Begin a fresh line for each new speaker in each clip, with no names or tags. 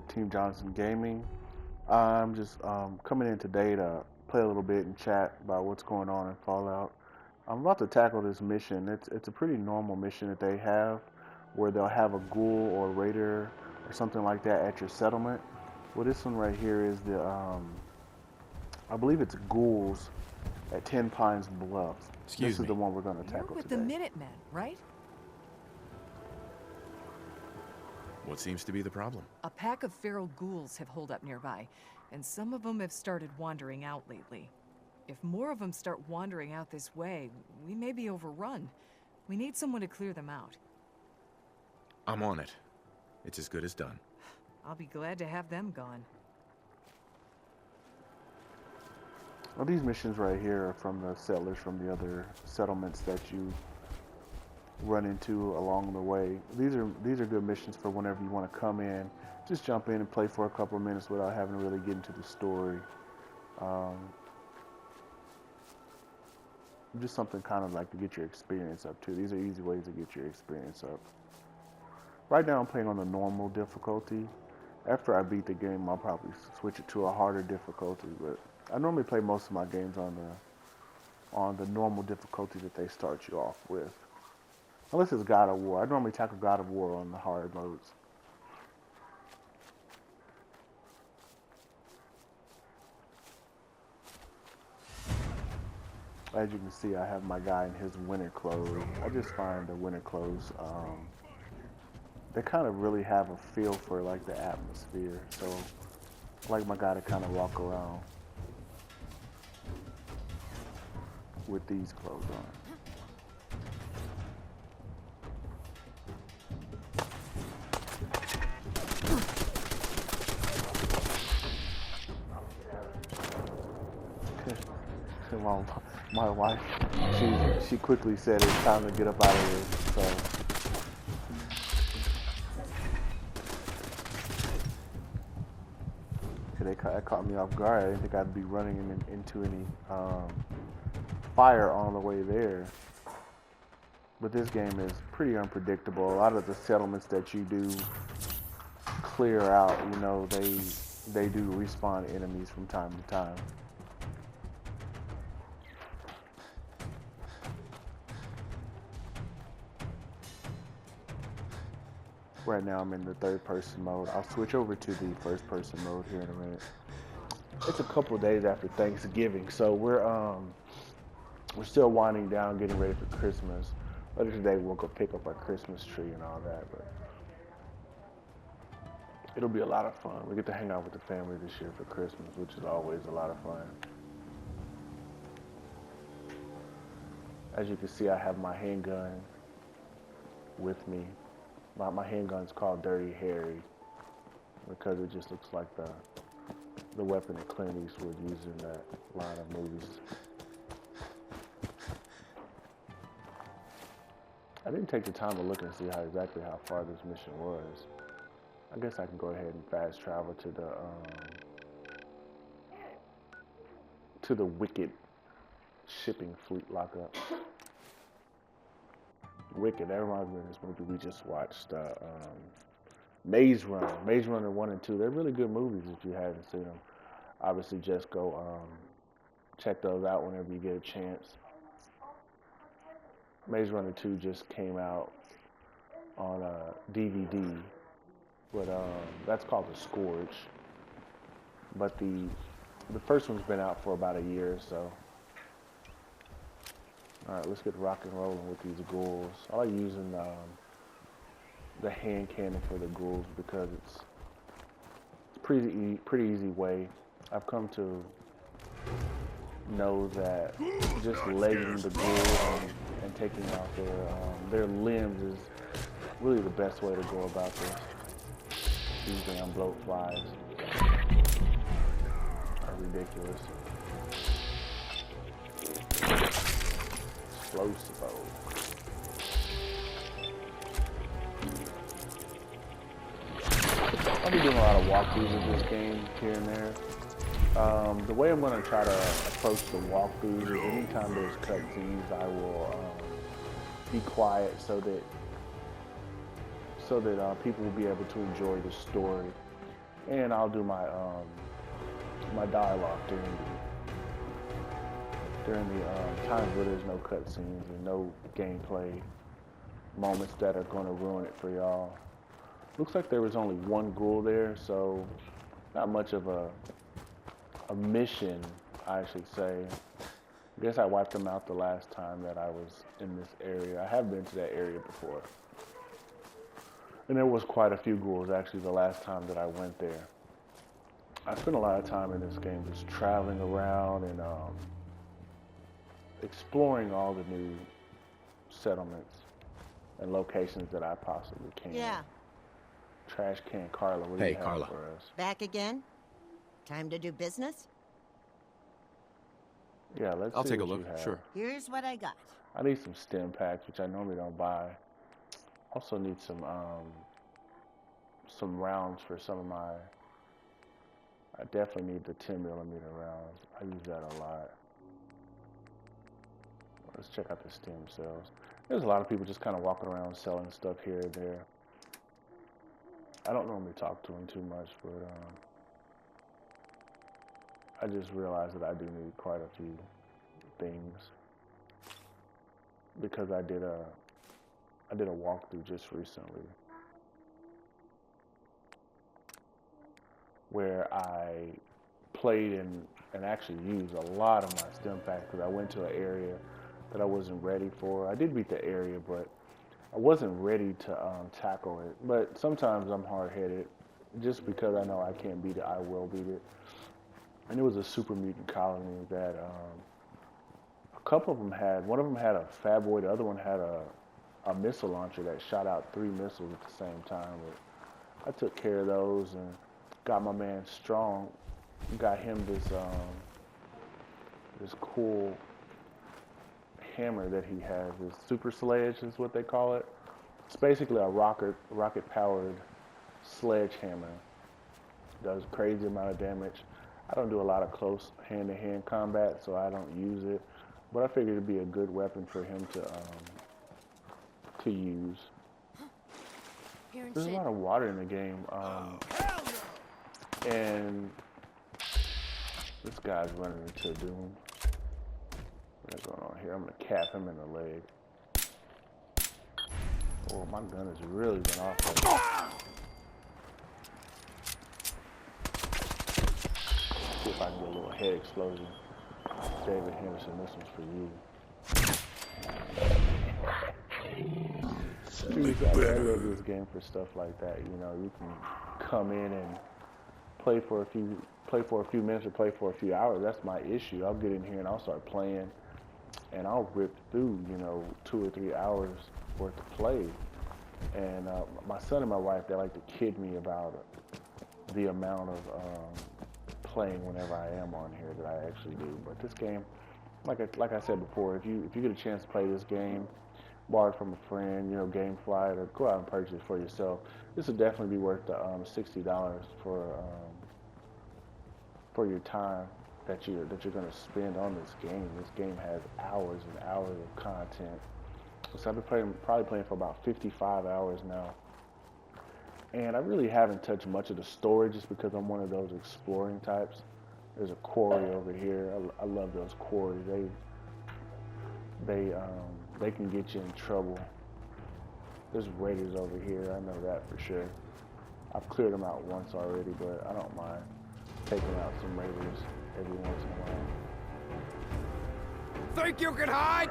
TeamJohnson Gaming. I'm just coming in today to play a little bit and chat about what's going on in Fallout. I'm about to tackle this mission. It's a pretty normal mission that they have, where they'll have a ghoul or a raider or something like that at your settlement. Well, this one right here is the I believe it's ghouls at Ten Pines Bluff.
Excuse
This
me.
is the one we're going to
You're
tackle
with
today.
the Minutemen, right?
What seems to be the problem?
A pack of feral ghouls have holed up nearby, and some of them have started wandering out lately. If more of them start wandering out this way, we may be overrun. We need someone to clear them out.
I'm on it. It's as good as done.
I'll be glad to have them gone.
Well, these missions right here are from the settlers from the other settlements that you run into along the way. These are good missions for whenever you want to come in, just jump in and play for a couple of minutes without having to really get into the story. Just something kind of like to get your experience up too. These are easy ways to get your experience up. Right now I'm playing on the normal difficulty. After I beat the game, I'll probably switch it to a harder difficulty, but I normally play most of my games on the normal difficulty that they start you off with. Unless it's God of War. I normally tackle God of War on the hard modes. As you can see, I have my guy in his winter clothes. I just find the winter clothes, they kind of really have a feel for like the atmosphere. So I like my guy to kind of walk around with these clothes on. My wife, she quickly said it's time to get up out of here. So that caught me off guard. I didn't think I'd be running into any fire on the way there. But this game is pretty unpredictable. A lot of the settlements that you do clear out, you know, they do respawn enemies from time to time. Right now I'm in the third person mode. I'll switch over to the first person mode here in a minute. It's a couple of days after Thanksgiving, so we're still winding down, getting ready for Christmas. Later today we'll go pick up our Christmas tree and all that, but it'll be a lot of fun. We get to hang out with the family this year for Christmas, which is always a lot of fun. As you can see, I have my handgun with me. My handgun's called Dirty Harry because it just looks like the weapon that Clint Eastwood used in that line of movies. I didn't take the time to look and see exactly how far this mission was. I guess I can go ahead and fast travel to the Wicked shipping fleet lockup. Wicked, that reminds me of this movie we just watched, Maze Runner 1 and 2. They're really good movies if you haven't seen them. Obviously, just go check those out whenever you get a chance. Maze Runner 2 just came out on DVD, but that's called The Scourge. But the first one's been out for about a year or so. Alright, let's get rock and rolling with these ghouls. I like using the hand cannon for the ghouls because it's pretty easy way. I've come to know that just legging the ghoul and taking out their limbs is really the best way to go about this. These damn bloat flies are ridiculous. Explosive. I'll be doing a lot of walkthroughs of this game here and there. The way I'm going to try to approach the walkthroughs is anytime there's cutscenes, I will be quiet so that people will be able to enjoy the story. and I'll do my my dialogue during the times where there's no cutscenes and no gameplay moments that are going to ruin it for y'all. Looks like there was only one ghoul there, so not much of a mission, I should say. I guess I wiped them out the last time that I was in this area. I have been to that area before. And there was quite a few ghouls actually the last time that I went there. I spent a lot of time in this game just traveling around and exploring all the new settlements and locations that I possibly can.
Yeah.
Trash can Carla, what do you have
Carla.
for us?
Back again? Time to do business?
Yeah, let's
I'll
see
take a
what
look,
you have.
sure.
Here's what I got.
I need some stem packs, which I normally don't buy. Also need some rounds for some of my. I definitely need the 10mm rounds. I use that a lot. Let's check out the stem cells. There's a lot of people just kind of walking around selling stuff here and there. I don't normally talk to them too much, but I just realized that I do need quite a few things because I did a walkthrough just recently where I played and actually used a lot of my stem packs because I went to an area that I wasn't ready for. I did beat the area, but I wasn't ready to tackle it. But sometimes I'm hard-headed. Just because I know I can't beat it, I will beat it. And it was a super mutant colony that a couple of them had. One of them had a Faboid, the other one had a missile launcher that shot out 3 missiles at the same time. But I took care of those and got my man Strong. Got him this cool hammer that he has. This super sledge is what they call it. It's basically a rocket-powered sledgehammer. Does a crazy amount of damage. I don't do a lot of close hand-to-hand combat, so I don't use it. But I figured it'd be a good weapon for him to use. There's a lot of water in the game, and this guy's running into doom. What's going on here? I'm gonna cap him in the leg. Oh, my gun has really been off. See if I can get a little head explosion. David Henderson, this one's for you. I love this game for stuff like that. You know, you can come in and play for a few minutes or play for a few hours. That's my issue. I'll get in here and I'll start playing, and I'll rip through 2 or 3 hours worth of play. And my son and my wife, they like to kid me about the amount of playing whenever I am on here that I actually do. But this game, like I said before, if you get a chance to play this game, borrow it from a friend, GameFly, or go out and purchase it for yourself, this would definitely be worth the $60 for your time that you're going to spend on this game. This game has hours and hours of content. So I've been probably playing for about 55 hours now. And I really haven't touched much of the story just because I'm one of those exploring types. There's a quarry over here. I love those quarries. They can get you in trouble. There's raiders over here. I know that for sure. I've cleared them out once already, but I don't mind taking out some raiders every once in a while.
Think you can hide?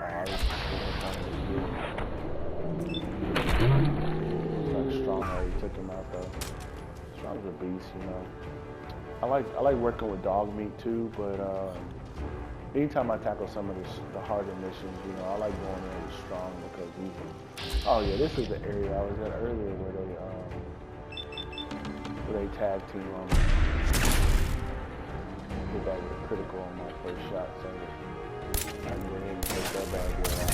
Strong already took him out though. Strong's a beast, I like working with dog meat too, but anytime I tackle some of the harder missions, I like going in with Strong because he's. Oh yeah, this is the area I was at earlier where they tag team on me. Did that with a critical on my first shot, so I knew I didn't take that bad boy out.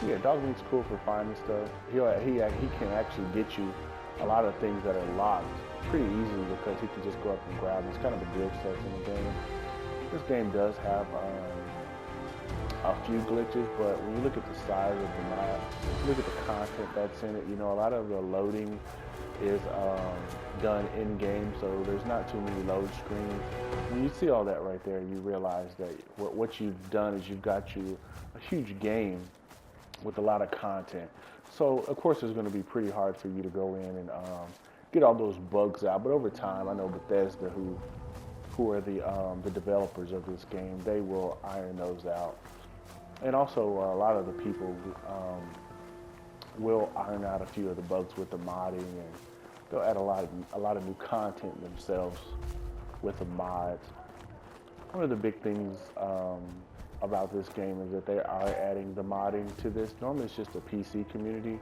Yeah, dog meat's cool for finding stuff. He can actually get you a lot of things that are locked pretty easily because he can just go up and grab them. It's kind of a glitch that's in the game. This game does have a few glitches, but when you look at the size of the map, look at the content that's in it, you know, a lot of the loading is done in-game, so there's not too many load screens. When you see all that right there, you realize that what you've done is you've got you a huge game with a lot of content. So of course it's going to be pretty hard for you to go in and get all those bugs out. But over time, I know Bethesda, who are the developers of this game, they will iron those out. And also a lot of the people will iron out a few of the bugs with the modding, and they'll add a lot of new content themselves with the mods. One of the big things about this game is that they are adding the modding to this. Normally it's just a PC community,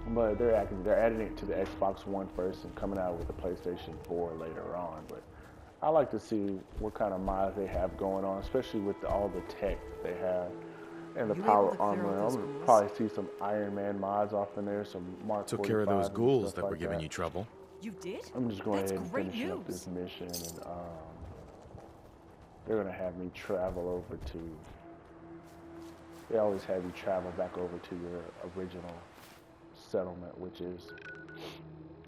but they're adding it to the Xbox One first and coming out with the PlayStation 4 later on. But I like to see what kind of mods they have going on, especially with all the tech they have and the power armor. I'm gonna probably see some Iron Man mods off in there, some Mark 45.
Took care of those ghouls that were giving you trouble.
You did?
I'm just going
That's
ahead and
great
finishing up
news.
this mission, and they're gonna have me travel over to. They always have you travel back over to your original settlement, which is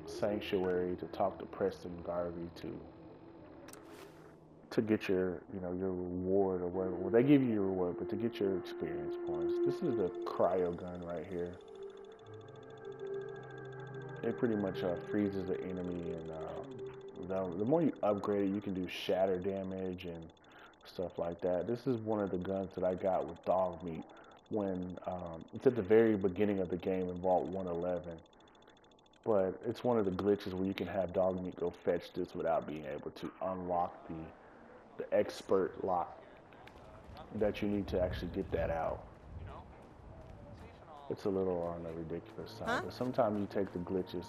Sanctuary, to talk to Preston Garvey to get your, you know, your reward or whatever. Well, they give you your reward, but to get your experience points. This is the cryo gun right here. It pretty much freezes the enemy, and the more you upgrade it, you can do shatter damage and stuff like that. This is one of the guns that I got with dog meat when it's at the very beginning of the game in Vault 111. But it's one of the glitches where you can have dog meat go fetch this without being able to unlock the expert lock that you need to actually get that out. It's a little on the ridiculous side, but sometimes you take the glitches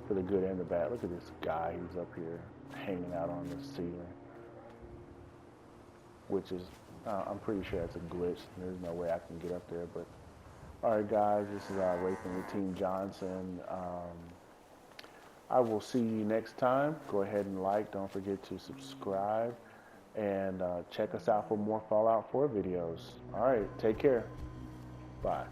for the good and the bad. Look at this guy, he's up here hanging out on the ceiling, which is, I'm pretty sure that's a glitch. There's no way I can get up there, but alright guys, this is Rathan with TeamJohnson. I will see you next time. Go ahead and like. Don't forget to subscribe. And check us out for more Fallout 4 videos. Alright, take care. Bye.